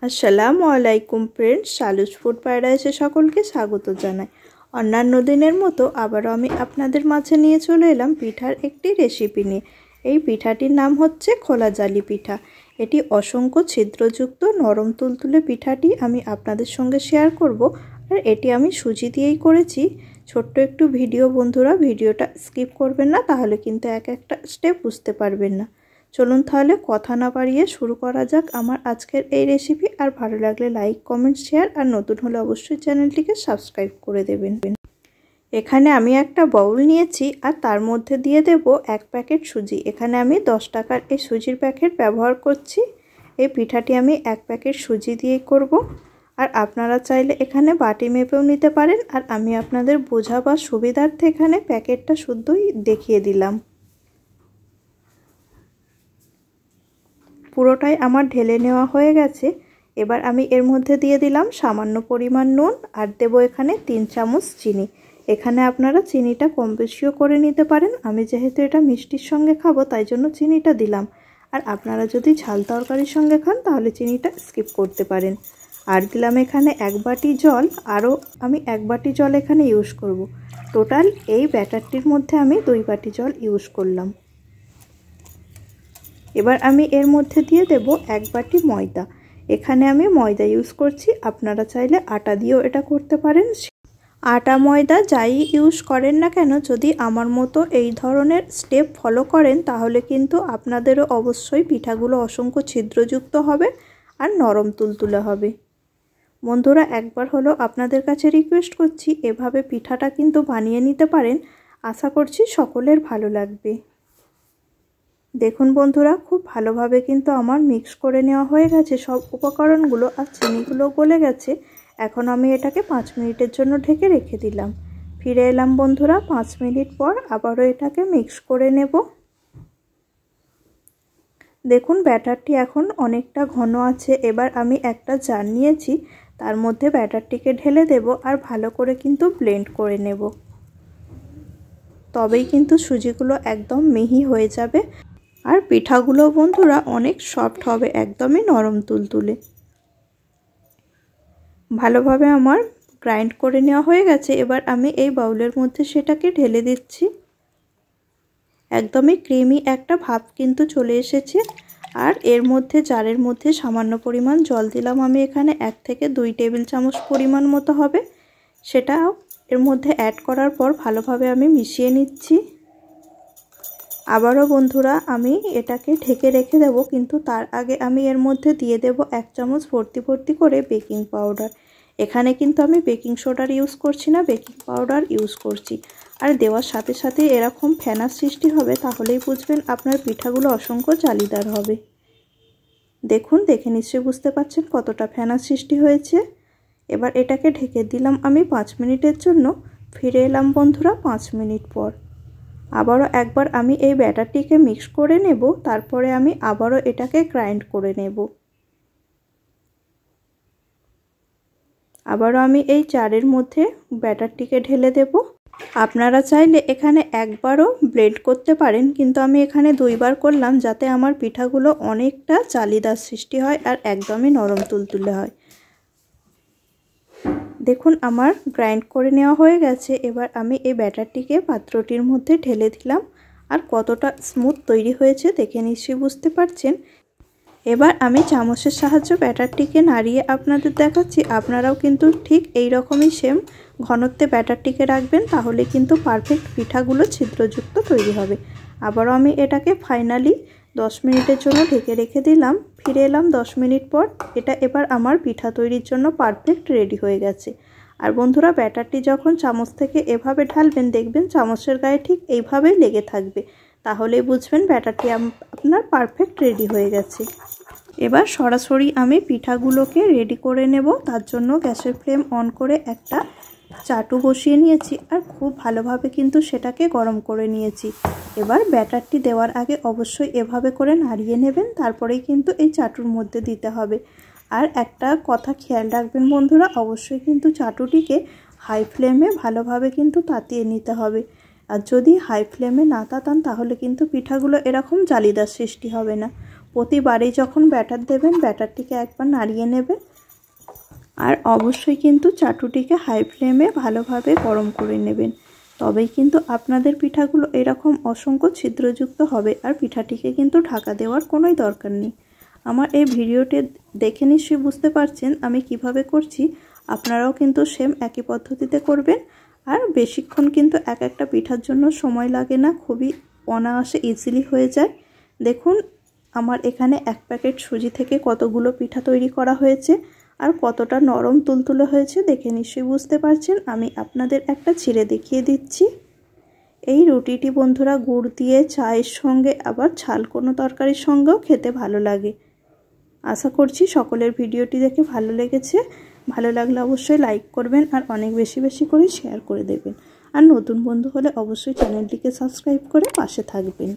আসসালামু আলাইকুম friends, শালুস food প্যারাডাইসে সকলকে স্বাগত জানাই। অন্যান্য দিনের মতো আবারও আমি আপনাদের মাঝে নিয়ে চলে এলাম পিঠার একটি রেসিপি নিয়ে। এই পিঠাটির নাম হচ্ছে খোলা জালি পিঠা। এটি অসংখ্য ছিদ্রযুক্ত নরম তুলতুলে পিঠাটি আমি আপনাদের সঙ্গে শেয়ার করব। আর এটি আমি সুজি দিয়েই করেছি। ছোট্ট একটু ভিডিও বন্ধুরা, ভিডিওটা স্কিপ করবেন না, তাহলে কিন্তু এক একটা স্টেপ বুঝতে পারবেন না। চলুন তাহলে কথা না বাড়িয়ে শুরু করা যাক আমার আজকের এই রেসিপি। আর ভালো লাগলে লাইক, কমেন্ট, শেয়ার, আর নতুন হলে অবশ্যই চ্যানেলটিকে সাবস্ক্রাইব করে দেবেন। এখানে আমি একটা বাউল নিয়েছি আর তার মধ্যে দিয়ে দেব 1 প্যাকেট সুজি। এখানে আমি 10 টাকার এই সুজির প্যাকেট ব্যবহার করছি। এই পিঠাটি আমি 1 প্যাকেট সুজি দিয়েই করব। আর আপনারা চাইলে এখানে বাটি মেপেও নিতে পারেন। আর আমি আপনাদের বোঝা বা সুবিধার্থে এখানে প্যাকেটটা শুদ্ধই দেখিয়ে দিলাম। পুরোটাই আমার ঢেলে নেওয়া হয়ে গেছে। এবার আমি এর মধ্যে দিয়ে দিলাম সামান্য পরিমাণ নুন আর দেব এখানে 3 চামচ চিনি। এখানে আপনারা চিনিটা কম বেশিও করে নিতে পারেন। আমি যেহেতু এটা মিষ্টির সঙ্গে খাবো তাই জন্য চিনিটা দিলাম। আর আপনারা যদি ঝাল তরকারির সঙ্গে খান তাহলে চিনিটা স্কিপ করতে পারেন। আর দিলাম এখানে 1 বাটি জল। আরও আমি 1 বাটি জল এখানে ইউজ করব। টোটাল এই ব্যাটারটির মধ্যে আমি 2 বাটি জল ইউজ করলাম। এবার আমি এর মধ্যে দিয়ে দেব 1 বাটি ময়দা। এখানে আমি ময়দা ইউজ করছি, আপনারা চাইলে আটা দিয়েও এটা করতে পারেন। আটা ময়দা যাই ইউজ করেন না কেন, যদি আমার মতো এই ধরনের স্টেপ ফলো করেন তাহলে কিন্তু আপনাদেরও অবশ্যই পিঠাগুলো অসংখ্য ছিদ্রযুক্ত হবে আর নরম তুলতুলে হবে। বন্ধুরা, একবার হলো আপনাদের কাছে রিকোয়েস্ট করছি, এভাবে পিঠাটা কিন্তু বানিয়ে নিতে পারেন। আশা করছি সকলের ভালো লাগবে। দেখুন বন্ধুরা, খুব ভালোভাবে কিন্তু আমার মিক্স করে নেওয়া হয়ে গেছে সব উপকরণগুলো, আর চিনিগুলো গলে গেছে। এখন আমি এটাকে 5 মিনিটের জন্য ঢেকে রেখে দিলাম। ফিরে এলাম বন্ধুরা 5 মিনিট পর। আবারও এটাকে মিক্স করে নেব। দেখুন ব্যাটারটি এখন অনেকটা ঘন আছে। এবার আমি একটা জার নিয়েছি, তার মধ্যে ব্যাটারটিকে ঢেলে দেব আর ভালো করে কিন্তু ব্লেন্ড করে নেব। তবেই কিন্তু সুজিগুলো একদম মিহি হয়ে যাবে আর পিঠাগুলো বন্ধুরা অনেক সফট হবে, একদমই নরম তুলতুলে। ভালোভাবে আমার গ্রাইন্ড করে নেওয়া হয়ে গেছে। এবার আমি এই বাউলের মধ্যে সেটাকে ঢেলে দিচ্ছি। একদমই ক্রিমি একটা ভাব কিন্তু চলে এসেছে। আর এর মধ্যে জারের মধ্যে সামান্য পরিমাণ জল দিলাম আমি এখানে 1 থেকে 2 টেবিল চামচ পরিমাণ মতো হবে। সেটা এর মধ্যে অ্যাড করার পর ভালোভাবে আমি মিশিয়ে নিচ্ছি। আবারও বন্ধুরা আমি এটাকে ঢেকে রেখে দেব, কিন্তু তার আগে আমি এর মধ্যে দিয়ে দেব 1 চামচ ভর্তি করে বেকিং পাউডার। এখানে কিন্তু আমি বেকিং সোডার ইউজ করছি না, বেকিং পাউডার ইউজ করছি। আর দেওয়ার সাথে সাথে এরকম ফেনার সৃষ্টি হবে, তাহলেই বুঝবেন আপনার পিঠাগুলো অসংখ্য জালিদার হবে। দেখুন, দেখে নিশ্চয়ই বুঝতে পারছেন কতটা ফেনার সৃষ্টি হয়েছে। এবার এটাকে ঢেকে দিলাম আমি 5 মিনিটের জন্য। ফিরে এলাম বন্ধুরা 5 মিনিট পর। আবারও একবার আমি এই ব্যাটারটিকে মিক্স করে নেব, তারপরে আমি আবারও এটাকে গ্রাইন্ড করে নেব। আবারও আমি এই জারের মধ্যে ব্যাটারটিকে ঢেলে দেব। আপনারা চাইলে এখানে একবারও ব্লেন্ড করতে পারেন, কিন্তু আমি এখানে 2 বার করলাম যাতে আমার পিঠাগুলো অনেকটা জালিদার সৃষ্টি হয় আর একদমই নরম তুলতুলে হয়। দেখুন আমার গ্রাইন্ড করে নেওয়া হয়ে গেছে। এবার আমি এই ব্যাটারটিকে পাত্রটির মধ্যে ঢেলে দিলাম। আর কতটা স্মুথ তৈরি হয়েছে দেখে নিশ্চয়ই বুঝতে পারছেন। এবার আমি চামচের সাহায্যে ব্যাটারটিকে নাড়িয়ে আপনাদের দেখাচ্ছি। আপনারাও কিন্তু ঠিক এই রকমই সেম ঘনত্বে ব্যাটারটিকে রাখবেন, তাহলে কিন্তু পারফেক্ট পিঠাগুলো ছিদ্রযুক্ত তৈরি হবে। আবারও আমি এটাকে ফাইনালি 10 মিনিটের জন্য ঢেকে রেখে দিলাম। ফিরে এলাম 10 মিনিট পর। এটা এবার আমার পিঠা তৈরির জন্য পারফেক্ট রেডি হয়ে গেছে। আর বন্ধুরা, ব্যাটারটি যখন চামচ থেকে এভাবে ঢালবেন, দেখবেন চামচের গায়ে ঠিক এইভাবেই লেগে থাকবে, তাহলেই বুঝবেন ব্যাটারটি আপনার পারফেক্ট রেডি হয়ে গেছে। এবার সরাসরি আমি পিঠাগুলোকে রেডি করে নেব। তার জন্য গ্যাসের ফ্লেম অন করে একটা চাটু বসিয়ে নিয়েছি আর খুব ভালোভাবে কিন্তু সেটাকে গরম করে নিয়েছি। এবার ব্যাটারটি দেওয়ার আগে অবশ্যই এভাবে করে নাড়িয়ে নেবেন, তারপরেই কিন্তু এই চাটুর মধ্যে দিতে হবে। আর একটা কথা খেয়াল রাখবেন বন্ধুরা, অবশ্যই কিন্তু চাটুটিকে হাই ফ্লেমে ভালোভাবে কিন্তু তাতিয়ে নিতে হবে। আর যদি হাই ফ্লেমে না তাতান তাহলে কিন্তু পিঠাগুলো এরকম জালিদার সৃষ্টি হবে না। প্রতিবারই যখন ব্যাটার দেবেন ব্যাটারটিকে একবার নাড়িয়ে নেবেন। আর অবশ্যই কিন্তু চাটুটিকে হাই ফ্লেমে ভালোভাবে গরম করে নেবেন, তবেই কিন্তু আপনাদের পিঠাগুলো এরকম অসংখ্য ছিদ্রযুক্ত হবে। আর পিঠাটিকে কিন্তু ঢাকা দেওয়ার কোনোই দরকার নেই। আমার এই ভিডিওটি দেখে নিশ্চয়ই বুঝতে পারছেন আমি কিভাবে করছি। আপনারাও কিন্তু সেম একই পদ্ধতিতে করবেন। আর বেশিক্ষণ কিন্তু এক একটা পিঠার জন্য সময় লাগে না, খুবই অনায়াসে ইজিলি হয়ে যায়। দেখুন আমার এখানে 1 প্যাকেট সুজি থেকে কতগুলো পিঠা তৈরি করা হয়েছে আর কতটা নরম তুলতুলে হয়েছে দেখে নিশ্চয়ই বুঝতে পারছেন। আমি আপনাদের একটা ছিঁড়ে দেখিয়ে দিচ্ছি। এই রুটিটি বন্ধুরা গুড় দিয়ে চায়ের সঙ্গে আবার ঝাল কোনো তরকারির সঙ্গেও খেতে ভালো লাগে। আশা করছি সকলের ভিডিওটি দেখে ভালো লেগেছে। ভালো লাগলে অবশ্যই লাইক করবেন আর অনেক বেশি বেশি করে শেয়ার করে দেবেন। আর নতুন বন্ধু হলে অবশ্যই চ্যানেলটিকে সাবস্ক্রাইব করে পাশে থাকবেন।